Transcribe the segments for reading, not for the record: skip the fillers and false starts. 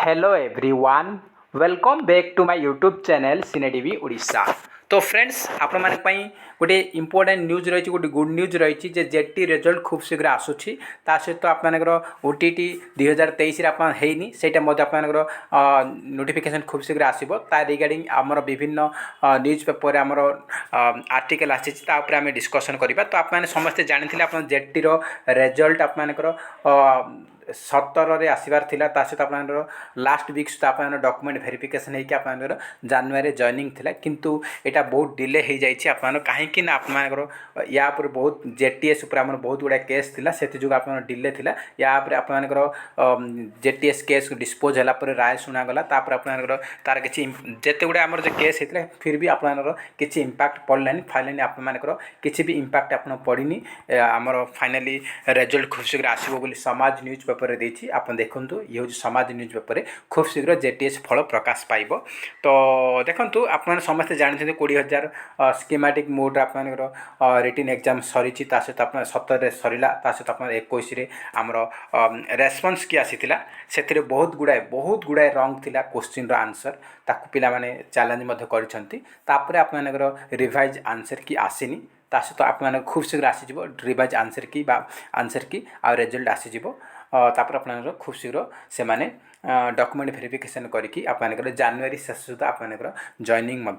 Hello everyone welcome back to my YouTube channel Cine TV Odisha. तो friends आपण माने पई गोटे इंपोर्टेंट न्यूज रही गोटे गुड न्यूज रही जेटी रिजल्ट खूब शीघ्र आसूची ता सहित आपर ओटीटी 2023 आपनी से नोटिफिकेशन खूब शीघ्र आसो ता रिगार्डिंग आमर विभिन्न न्यूज पेपर आमर आर्टिकल आसी डिस्कसन करवा। तो आप समस्ते जानी आप जेटी रिजल्ट आपर 17 आसबार था सहित आप लास्ट वीक सुधा आप डॉक्यूमेंट वेरिफिकेशन होकर जानुरी जॉइनिंग थिला किंतु एटा बहुत डिले हो जाइए आप कहीं आपर या बहुत जेटीएस बहुत गुड़ा केस थिला से आप डिले थिला या आपर जेटीएस केस डिस्पोज होला पर राय शुणागला आपर तार किसी जिते गुड़ा आमर जो केस होता है फिर भी आपर किसी इम्पैक्ट पड़लानी फाइनाली आपर किसी भी इम्पैक्ट आप पड़नी आमर फाइनाली रिजल्ट खूब शीघ्र आसो बोली समाज न्यूज पेपर देती आप देखूँ ये हूँ समाज न्यूज पेपर खूब शीघ्र जेटीएस फल प्रकाश पाइब। तो देखो आप समस्ते जानते 20,000 स्कीमेटिक मोड आप रिटन एग्जाम सरी सहित आप 17 सरला सहित आप 21 आमर रेस्पन्स कि आसी से बहुत गुड़ाए रंग थिला क्वेश्चन आंसर ताकू पिला माने चैलेंज कर रिवाइज आंसर की आसीनी ता सहित आप खूब शीघ्र आसीज रिवाइज आंसर की आ रिजल्ट आसीज तापर आप खूब शीघ्र से डॉक्यूमेंट वेरिफिकेशन करके आप जानुरी शेष सुधा आप जॉइनिंग हो।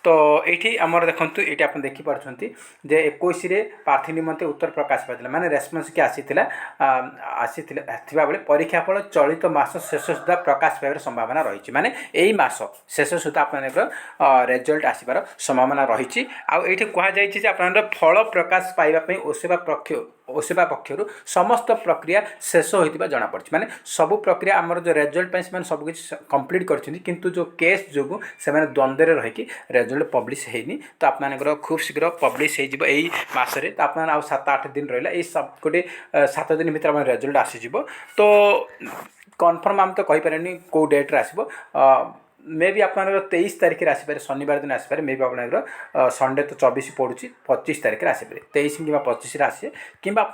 तो ये आमर देखूँ ये आप देखिपुंट जे 21 प्रार्थी निमंते उत्तर प्रकाश पाता माने रेस्पन्स कि आसी बेले परीक्षा फल चलित मास शेष सुधा प्रकाश पाइबार संभावना रही माने यही मास शेष सुधा आप रिजल्ट आसबार संभावना रही। आउ ये कहुई आप फल प्रकाश पाइबापी ओसेवा पक्षर समस्त प्रक्रिया शेष होता जना पड़ी माने सबू प्रक्रिया आमर जो रिजल्ट से सबकि कंप्लीट कर जो केस जो से द्वंद्व रहीकि रिजल्ट पब्लिश होनी। तो आप खूब शीघ्र पब्लिश होसरे तो आप 7-8 दिन रहा ये सब गोटे 7 दिन भर रिजल्ट आसीज। तो कन्फर्म आम तो कहींपारे कौ डेट्रे आसो मे भी आप 23 तारीख में आसपे शनिवार दिन आसपे मे भी आप संडे तो 24 पड़ू 25 तारीख में आसपे 23 कि 25 आसे कि आप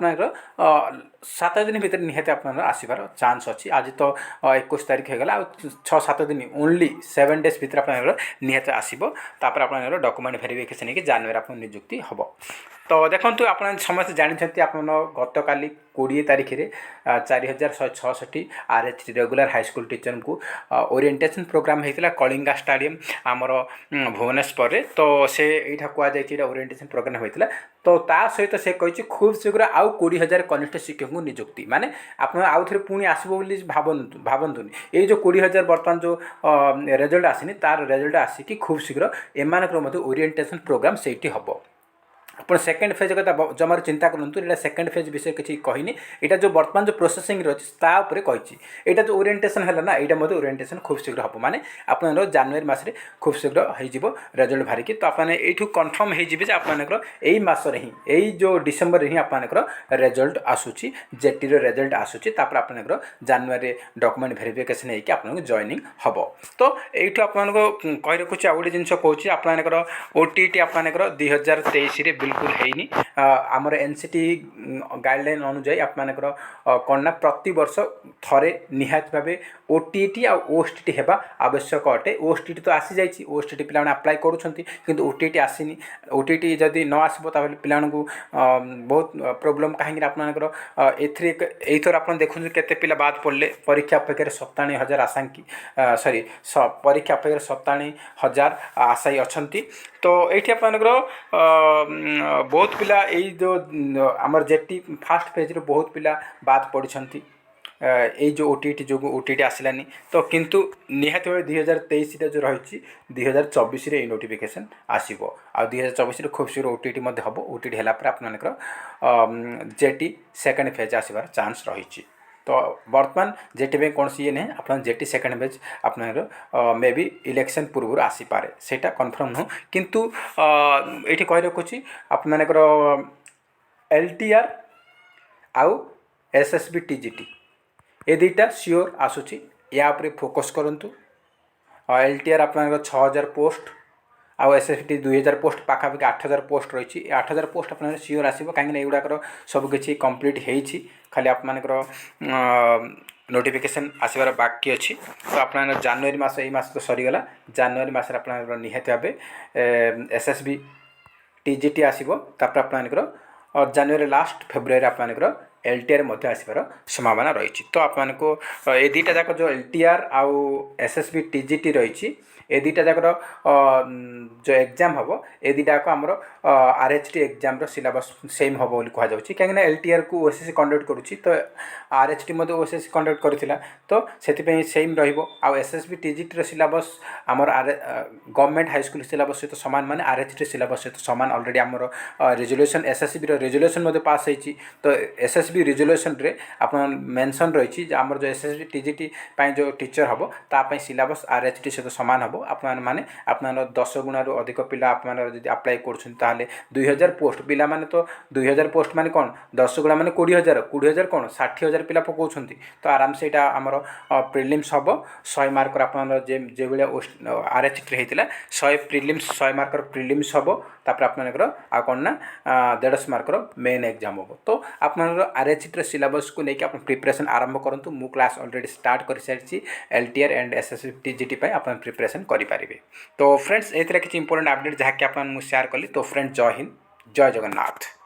7 दिन भर निहत आप आसबार चान्स अच्छी। आज तो 21 तारीख होगा 6-7 दिन ओनली 7 डेज भर आप निहत आसो तापर आप डॉक्यूमेंट वेरिफिकेशन होकर जानुरी आप नियुक्ति हम। तो देखो आप समस्त जानते आप गत काली 20 तारीख में 4166 RH रेगुलर हाईस्कल टीचर को ओरिएंटेशन प्रोग्राम होता कलिंगा स्टाडियम आमर भुवनेश्वर। तो से यहाँ कहुई ओरिएंटेशन प्रोग्राम होता तो ता सहित से कही खूब शीघ्र आउ 20,000 कनिष्ठ शिक्षक को नियुक्ति माने आप आउ थे पुणी आसो बोली भावतुनि ये जो 20,000 बर्तमान जो रिजल्ट आसनी तार रिजल्ट आसिकी खूब शीघ्र एम ओरिएंटेशन प्रोग्राम से हम। आप सेकेंड फेज कथा जमार चिंता करूँ ये सेकेंड फेज विषय किसी कहनी यहाँ जो बर्तमान जो प्रोसेसिंग रही कही यहाँ जो ओरिएंटेशन है ना यहाँ ओरिएंटेशन खूब शीघ्र हम माने आप जानुरी मसरे खूब शीघ्र हो रिजल्ट बाहरिकी। तो आपने यू कन्फर्म हो आपंकर यही मसरे ही यही जो डिसेम्बर ही आपंकर रिजल्ट आसूची जेटी रिजल्ट आसूची आपंकर जानुरी डॉक्यूमेंट वेरिफिकेशन होकर आप जॉइनिंग हम। तो यू आप कही रखुच्छी आ गए जिन कहूँ आपंकर ओटीटी आपंकर 2023 बिल्कुल है आमर एनसीटी गाइडलाइन अनुजाई आपंकर कौन प्रति वर्ष थरे निहात भाव ओटीटी आ ओएसटीटी हेबा आवश्यक अटे। ओएसटीटी तो आसी जाइए ओएसटीटी पिला अप्लाई करूँ ओटीटी आसीनी ओटीटी जदि न आसो ताहले पिला बहुत प्रोब्लेम कहीं आपंकर एथर आप देखुं केते पिला बाद पड़े परीक्षा अपेक्षा 97,000 आशांकी सॉरी परीक्षा अपेक्षा 97,000 आशायी अच्छा। तो ये आपंकर बहुत पिला यही जो आमर जेटी फास्ट फेज बहुत पिला बाद पड़ती ये जो ओटीटी जो ओटीटी आसलानी। तो किंतु निहाती भाव 2023 जो रही 2024 ये नोटिफिकेशन आसो आ 2024 खूब शीघ्र ओटीटी हम ओटीटी है आपंकर जेटी सेकेंड फेज आसबार चान्स रही। तो बर्तमान जेटी में कौन ये नहीं आप जेटी सेकेंड फेज आप मे बी इलेक्शन पूर्व आसीपे से कन्फर्म नुह किंतु ये कही रखुच्छी आपंकर LTR आउ SSB TGT ये दुईटा सियोर आसूची या फोकस करूँ। LTR आप 6,000 पोस्ट आउ SSB 2,000 पोस्ट पाखापाखि 8,000 पोस्ट रही 8,000 पोस्ट आप सियोर आसो कहीं युवाक सबकि कम्प्लीट हो खाली आपंकर नोटिफिकेशन आसबार बाकी अच्छी तो आप जनवरी मास यही मास तो सरीगला जनवरी मसरे आप निहत भाव एसएसबी टीजीटी आसो तापर आप जनवरी लास्ट फेब्रुआरी आपंकर एलटीआर आसबार संभावना रही तो आपको ये दुटा जाक जो एलटीआर आउ एसएसबी टीजीटी रही ए दुटा जाकर जो एग्जाम हम ए दुटाक आमर आरएचटी एग्जाम सिलेबस सेम हम बोली कहुच्छी कहीं एलटीआर को ओएसएससी कंडक्ट करुच्ची तो आरएचटी ओएसएससी कंडक्ट करथिला तो से सेम रहिबो आ एसएसबी टीजीटी सिलेबस आमर गवर्नमेंट हाई स्कूल सिलेबस सहित सामान माने आरएचटी सिलेबस सहित सामान ऑलरेडी आमर रेजुलेशन एसएसबी रेजुलेशन पास होती तो एसएसबी रेजुलेशन रे आप मेंशन रही आमर जो एसएसबी टीजीटी जो टीचर हम ताप सिलेबस आरएचटी सहित सामान हम आपने आप 10 गुणु अधिक पिला आप्लाय कर 2000 पोस्ट पिला माने तो 2000 पोस्ट माने कौन 10 गुणा माने 20,000 कौन 60,000 पिला पकाउछंती तो आराम से यहाँ आमर प्रिलिम्स हम 100 मार्क जो भाया आरएचटी होता 100 प्रिलिम्स 100 मार्कर प्रिलिम्स हम तापर आपनकर आ कौन ना 150 मार्कर मेन एग्जाम हम तो आप आरएचटी सिलेबस को लेकिन आप प्रिपरेशन आरंभ करूँ मु क्लास ऑलरेडी स्टार्ट कर सारी एलटीआर एंड एसएसबी टीजीटी आप प्रिपरेशन करेंगे तो फ्रेंड्स ये किसी इंपोर्टेंट अपडेट जहाँकि आप शेयर कली तो फ्रेंड्स जय हिंद जय जगन्नाथ।